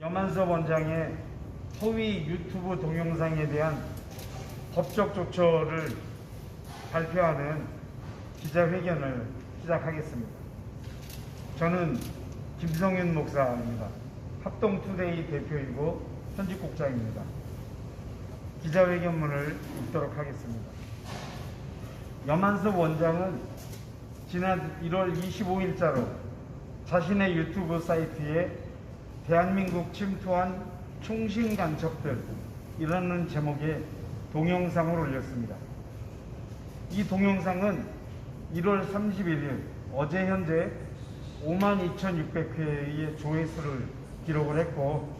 염한섭 원장의 허위 유튜브 동영상에 대한 법적 조처를 발표하는 기자회견을 시작하겠습니다. 저는 김성윤 목사입니다. 합동투데이 대표이고 편집국장입니다. 기자회견문을 읽도록 하겠습니다. 염한섭 원장은 지난 1월 25일자로 자신의 유튜브 사이트에 대한민국 침투한 총신 간첩들 이라는 제목의 동영상을 올렸습니다. 이 동영상은 1월 31일 어제 현재 52,600회의 조회수를 기록을 했고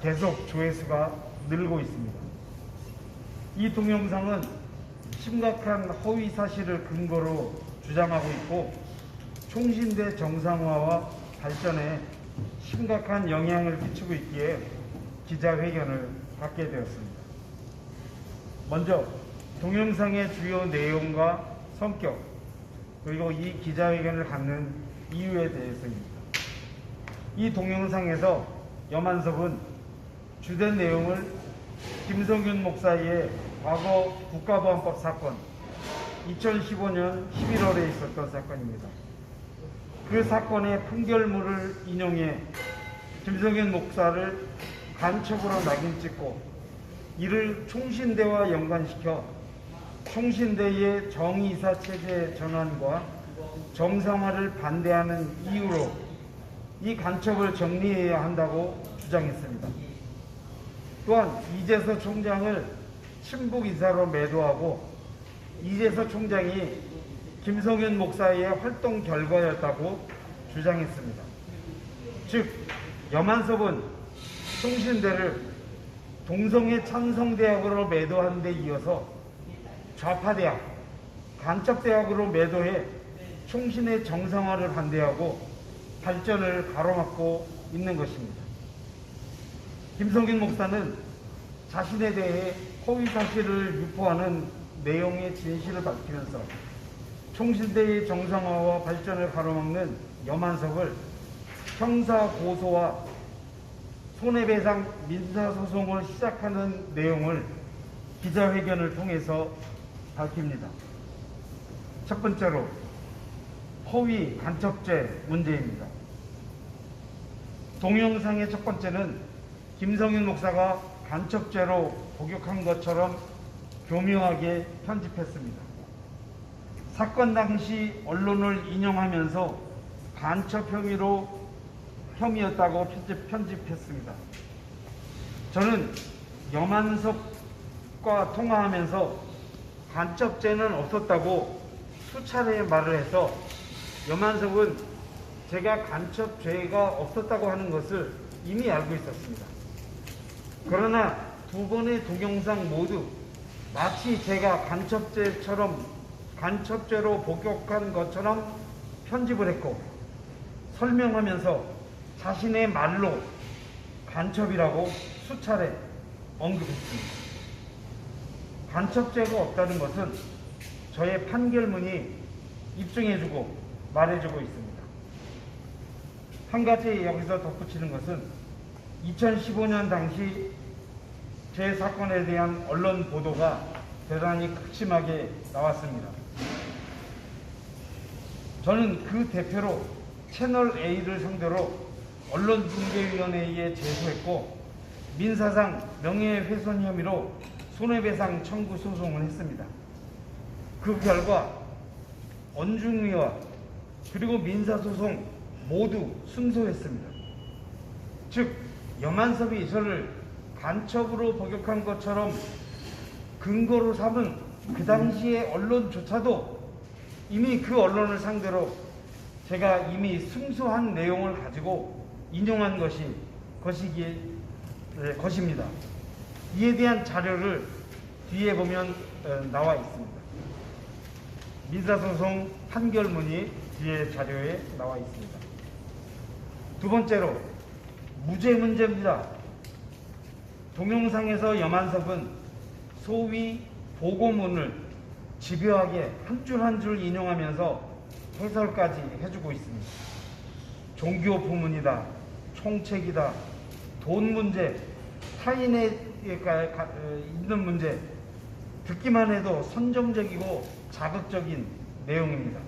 계속 조회수가 늘고 있습니다. 이 동영상은 심각한 허위 사실을 근거로 주장하고 있고 총신대 정상화와 발전에 심각한 영향을 끼치고 있기에 기자회견을 갖게 되었습니다. 먼저 동영상의 주요 내용과 성격 그리고 이 기자회견을 갖는 이유에 대해서입니다. 이 동영상에서 염한섭은 주된 내용을 김성윤 목사의 과거 국가보안법 사건 2015년 11월에 있었던 사건입니다. 그 사건의 판결문을 인용해 김성윤 목사를 간첩으로 낙인 찍고 이를 총신대와 연관시켜 총신대의 정의이사 체제 전환과 정상화를 반대하는 이유로 이 간첩을 정리해야 한다고 주장했습니다. 또한 이재서 총장을 친북 인사로 매도하고 이재서 총장이 김성윤 목사의 활동 결과였다고 주장했습니다. 즉 염한섭은 총신대를 동성애 찬성대학으로 매도한 데 이어서 좌파대학, 간첩대학으로 매도해 총신의 정상화를 반대하고 발전을 가로막고 있는 것입니다. 김성윤 목사는 자신에 대해 허위 사실을 유포하는 내용의 진실을 밝히면서 총신대의 정상화와 발전을 가로막는 염한섭을 형사 고소와 손해배상 민사소송을 시작하는 내용을 기자회견을 통해서 밝힙니다. 첫 번째로 허위 간첩죄 문제입니다. 동영상의 첫 번째는 김성윤 목사가 간첩죄로 복역한 것처럼 교묘하게 편집했습니다. 사건 당시 언론을 인용하면서 간첩 혐의였다고 편집했습니다. 저는 염한섭과 통화하면서 간첩죄는 없었다고 수차례 말을 해서 염한섭은 제가 간첩죄가 없었다고 하는 것을 이미 알고 있었습니다. 그러나 두 번의 동영상 모두 마치 제가 간첩죄로 복역한 것처럼 편집을 했고 설명하면서 자신의 말로 간첩이라고 수차례 언급했습니다. 간첩죄가 없다는 것은 저의 판결문이 입증해주고 말해주고 있습니다. 한 가지 여기서 덧붙이는 것은 2015년 당시 제 사건에 대한 언론 보도가 대단히 극심하게 나왔습니다. 저는 그 대표로 채널A를 상대로 언론중재위원회에 제소했고 민사상 명예훼손 혐의로 손해배상 청구 소송을 했습니다. 그 결과 언중위와 그리고 민사소송 모두 승소했습니다. 즉 염한섭이 저를 간첩으로 복역한 것처럼 근거로 삼은 그 당시의 언론조차도 이미 그 언론을 상대로 제가 이미 승소한 내용을 가지고 인용한 것입니다. 이에 대한 자료를 뒤에 보면 나와 있습니다. 민사소송 판결문이 뒤에 자료에 나와 있습니다. 두 번째로 무죄 문제입니다. 동영상에서 염한섭은 소위 보고문을 집요하게 한 줄 한 줄 인용하면서 해설까지 해주고 있습니다. 종교 부문이다, 총책이다, 돈 문제, 타인에 있는 문제, 듣기만 해도 선정적이고 자극적인 내용입니다.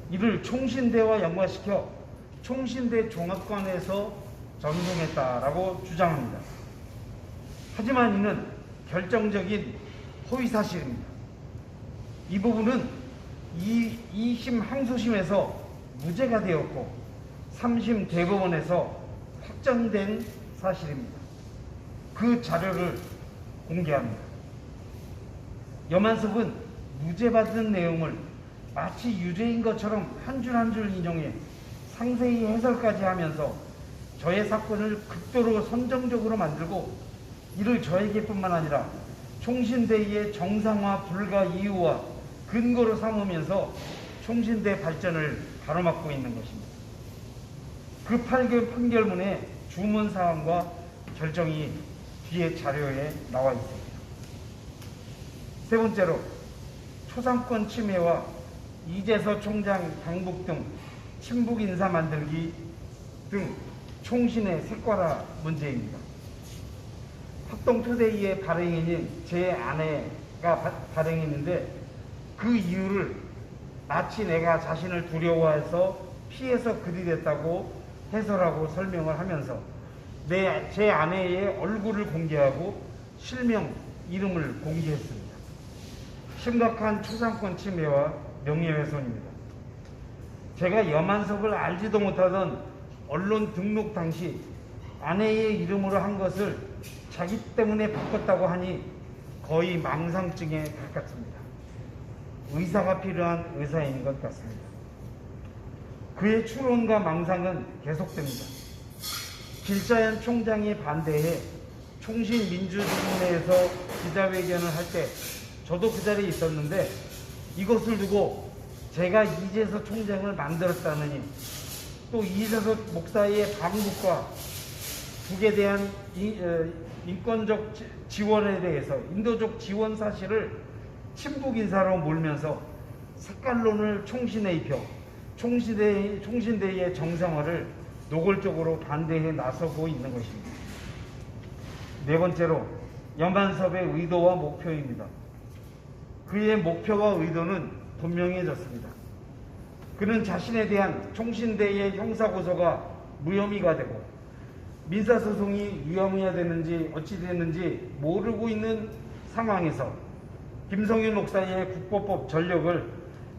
이를 총신대와 연관시켜 총신대 종합관에서 전송했다라고 주장합니다. 하지만 이는 결정적인 허위사실입니다. 이 부분은 2심 항소심에서 무죄가 되었고 3심 대법원에서 확정된 사실입니다. 그 자료를 공개합니다. 염한섭은 무죄받은 내용을 마치 유죄인 것처럼 한 줄 한 줄 인용해 상세히 해설까지 하면서 저의 사건을 극도로 선정적으로 만들고 이를 저에게뿐만 아니라 총신대의 정상화 불가 이유와 근거로 삼으면서 총신대 발전을 가로막고 있는 것입니다. 그 판결문의 주문 사항과 결정이 뒤에 자료에 나와 있습니다. 세 번째로 초상권 침해와 이재서 총장 당북 등 친북 인사 만들기 등 총신의 색과라 문제입니다. 합동투데이의 발행인인 제 아내가 발행했는데 그 이유를 마치 내가 자신을 두려워해서 피해서 글이 됐다고 해설하고 설명을 하면서 제 아내의 얼굴을 공개하고 실명, 이름을 공개했습니다. 심각한 초상권 침해와 명예훼손입니다. 제가 염한섭을 알지도 못하던 언론 등록 당시 아내의 이름으로 한 것을 자기 때문에 바꿨다고 하니 거의 망상증에 가깝습니다. 의사가 필요한 의사인 것 같습니다. 그의 추론과 망상은 계속됩니다. 길자연 총장이 반대해 총신민주주의회에서 기자회견을 할 때 저도 그 자리에 있었는데 이것을 두고 제가 이재서 총장을 만들었다느니 또 이재서 목사의 방북과 북에 대한 인권적 지원에 대해서 인도적 지원 사실을 친북 인사로 몰면서 색깔론을 총신에 입혀 총신대의 정상화를 노골적으로 반대해 나서고 있는 것입니다. 네 번째로 염한섭의 의도와 목표입니다. 그의 목표와 의도는 분명해졌습니다. 그는 자신에 대한 총신대의 형사고소가 무혐의가 되고 민사소송이 유혐의되는지 어찌 됐는지 모르고 있는 상황에서 김성윤 목사의 국보법 전력을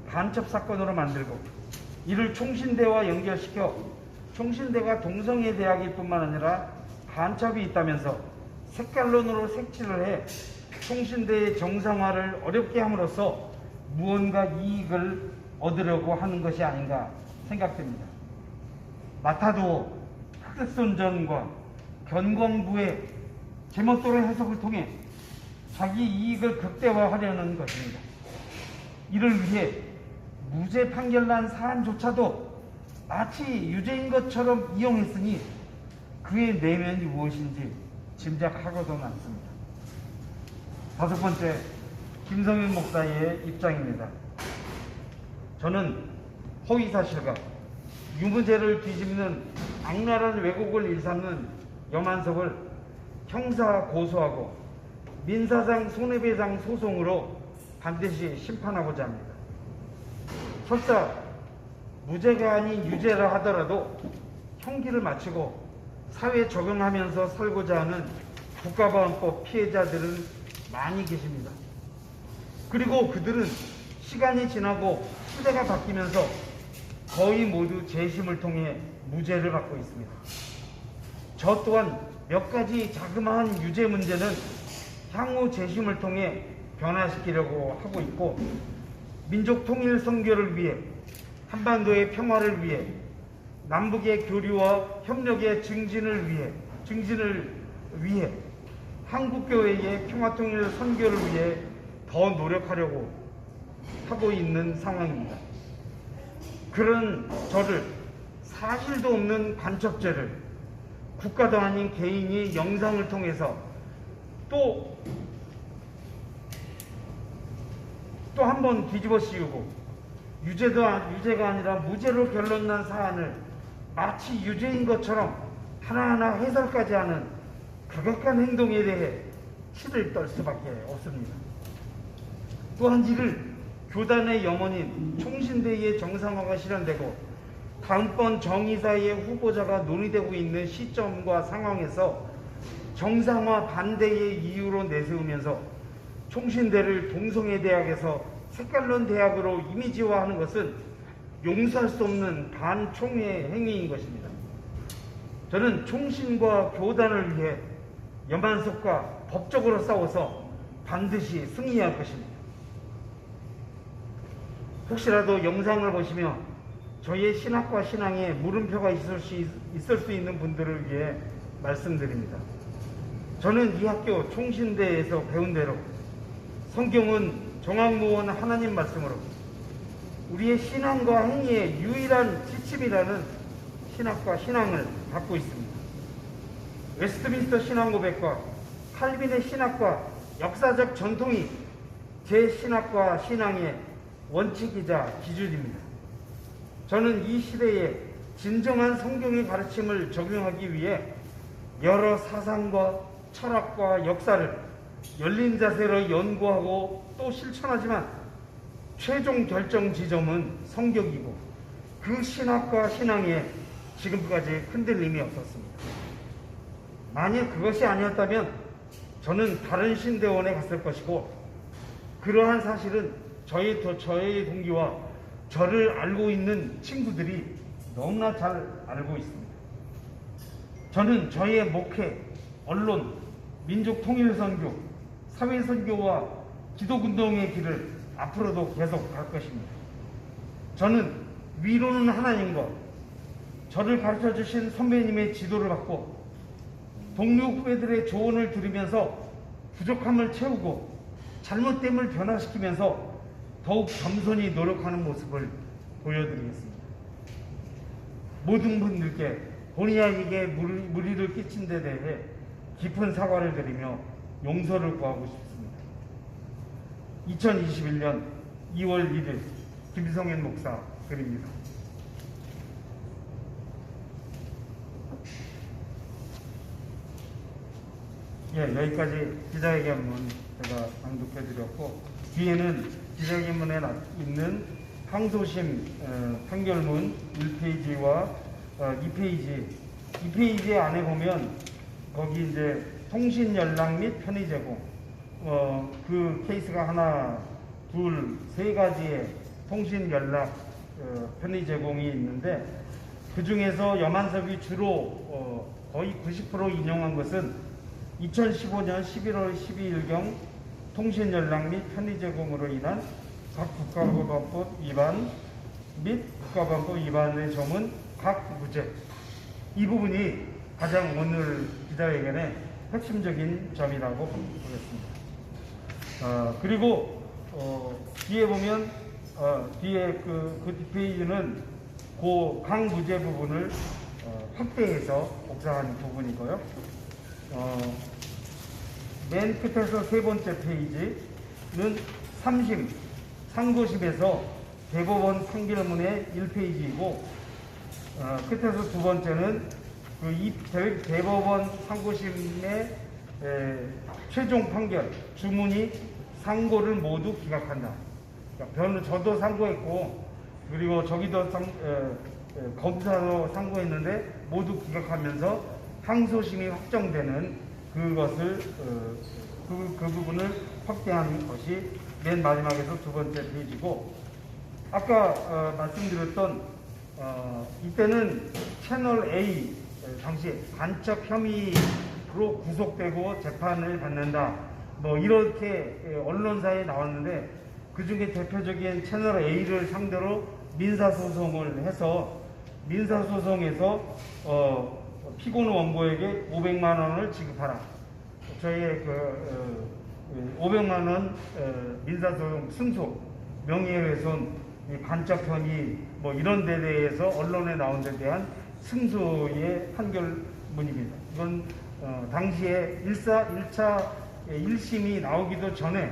간첩사건으로 만들고 이를 총신대와 연결시켜 총신대가 동성애 대학일 뿐만 아니라 간첩이 있다면서 색깔론으로 색칠을 해 총신대의 정상화를 어렵게 함으로써 무언가 이익을 얻으려고 하는 것이 아닌가 생각됩니다. 마타도 흑색선전과 견광부의 제멋대로 해석을 통해 자기 이익을 극대화하려는 것입니다. 이를 위해 무죄 판결난 사안조차도 마치 유죄인 것처럼 이용했으니 그의 내면이 무엇인지 짐작하고도 남습니다. 다섯 번째, 김성윤 목사의 입장입니다. 저는 허위사실과 유무죄를 뒤집는 악랄한 왜곡을 일삼는 염한섭을 형사 고소하고 민사상 손해배상 소송으로 반드시 심판하고자 합니다. 설사 무죄가 아닌 유죄라 하더라도 형기를 마치고 사회에 적응하면서 살고자 하는 국가보안법 피해자들은 많이 계십니다. 그리고 그들은 시간이 지나고 시대가 바뀌면서 거의 모두 재심을 통해 무죄를 받고 있습니다. 저 또한 몇 가지 자그마한 유죄 문제는 향후 재심을 통해 변화시키려고 하고 있고 민족 통일 선결을 위해 한반도의 평화를 위해 남북의 교류와 협력의 증진을 위해 한국교회의 평화통일 선결을 위해 더 노력하려고 하고 있는 상황입니다. 그런 저를 사실도 없는 간첩죄를 국가도 아닌 개인이 영상을 통해서 또 한 번 뒤집어 씌우고 유죄가 아니라 무죄로 결론난 사안을 마치 유죄인 것처럼 하나하나 해설까지 하는 극악한 행동에 대해 치를 떨 수밖에 없습니다. 또한 이를 교단의 염원인 총신대의 정상화가 실현되고 다음번 정의사의 후보자가 논의되고 있는 시점과 상황에서 정상화 반대의 이유로 내세우면서 총신대를 동성애 대학에서 색깔론 대학으로 이미지화하는 것은 용서할 수 없는 반총의 행위인 것입니다. 저는 총신과 교단을 위해 염한섭과 법적으로 싸워서 반드시 승리할 것입니다. 혹시라도 영상을 보시며 저희의 신학과 신앙에 물음표가 있을 수 있는 분들을 위해 말씀드립니다. 저는 이 학교 총신대에서 배운 대로 성경은 정확무원 하나님 말씀으로 우리의 신앙과 행위의 유일한 지침이라는 신학과 신앙을 갖고 있습니다. 웨스트민스터 신앙고백과 칼빈의 신학과 역사적 전통이 제 신학과 신앙의 원칙이자 기준입니다. 저는 이 시대에 진정한 성경의 가르침을 적용하기 위해 여러 사상과 철학과 역사를 열린 자세로 연구하고 또 실천하지만 최종 결정 지점은 성경이고 그 신학과 신앙에 지금까지 흔들림이 없었습니다. 만약 그것이 아니었다면 저는 다른 신대원에 갔을 것이고 그러한 사실은 저의 동기와 저를 알고 있는 친구들이 너무나 잘 알고 있습니다. 저는 저의 목회, 언론, 민족통일선교, 사회선교와 기독운동의 길을 앞으로도 계속 갈 것입니다. 저는 위로는 하나님과 저를 가르쳐 주신 선배님의 지도를 받고 동료 후배들의 조언을 들으면서 부족함을 채우고 잘못됨을 변화시키면서 더욱 겸손히 노력하는 모습을 보여드리겠습니다. 모든 분들께 본의 아니게 무리를 끼친 데 대해 깊은 사과를 드리며 용서를 구하고 싶습니다. 2021년 2월 1일 김성현 목사 글입니다. 여기까지 기자회견문 제가 낭독해드렸고 뒤에는 기자회견문에 있는 항소심 판결문 1페이지와 2페이지 안에 보면 거기 이제 통신 연락 및 편의 제공 그 케이스가 하나, 둘, 세 가지의 통신 연락 편의 제공이 있는데 그 중에서 염한섭이 주로 거의 90% 인용한 것은 2015년 11월 12일경 통신 연락 및 편의 제공으로 인한 각 국가보건법 위반 및 국가보건법 위반의 점은 각 무죄. 이 부분이 가장 오늘 기자회견의 핵심적인 점이라고 보겠습니다. 그리고 뒤에 보면 뒤에 그 뒷페이지는 그 각 무죄 부분을 확대해서 복사한 부분이고요. 맨 끝에서 세 번째 페이지는 3심, 상고심에서 대법원 판결문의 1페이지이고 끝에서 두 번째는 그 대법원 상고심의 최종 판결, 주문이 상고를 모두 기각한다. 그러니까 저도 상고했고 그리고 저기도 검사도 상고했는데 모두 기각하면서 항소심이 확정되는 그것을 그 부분을 확대한 것이 맨 마지막에서 두 번째 페이지고 아까 말씀드렸던 이때는 채널 A 당시 간첩 혐의로 구속되고 재판을 받는다 뭐 이렇게 언론사에 나왔는데 그 중에 대표적인 채널 A를 상대로 민사소송을 해서 민사소송에서 피고는 원고에게 500만 원을 지급하라. 저희의 500만 원 민사소송 승소, 명예훼손, 간첩 혐의 뭐 이런 데 대해서 언론에 나온 데 대한 승소의 판결문입니다. 이건 당시에 1차 1심이 나오기도 전에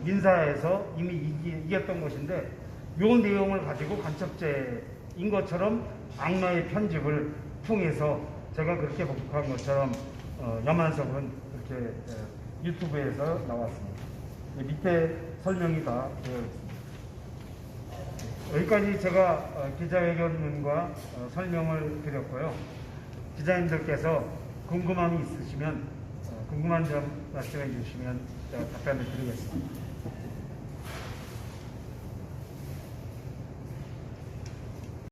민사에서 이미 이겼던 것인데 이 내용을 가지고 간첩죄인 것처럼 악마의 편집을 통해서 제가 그렇게 복한 것처럼 염한석은 그렇게 유튜브에서 나왔습니다. 밑에 설명이 다 되어 있습니다. 여기까지 제가 기자회견문과 설명을 드렸고요. 기자님들께서 궁금함이 있으시면 궁금한 점 말씀해 주시면 제가 답변을 드리겠습니다.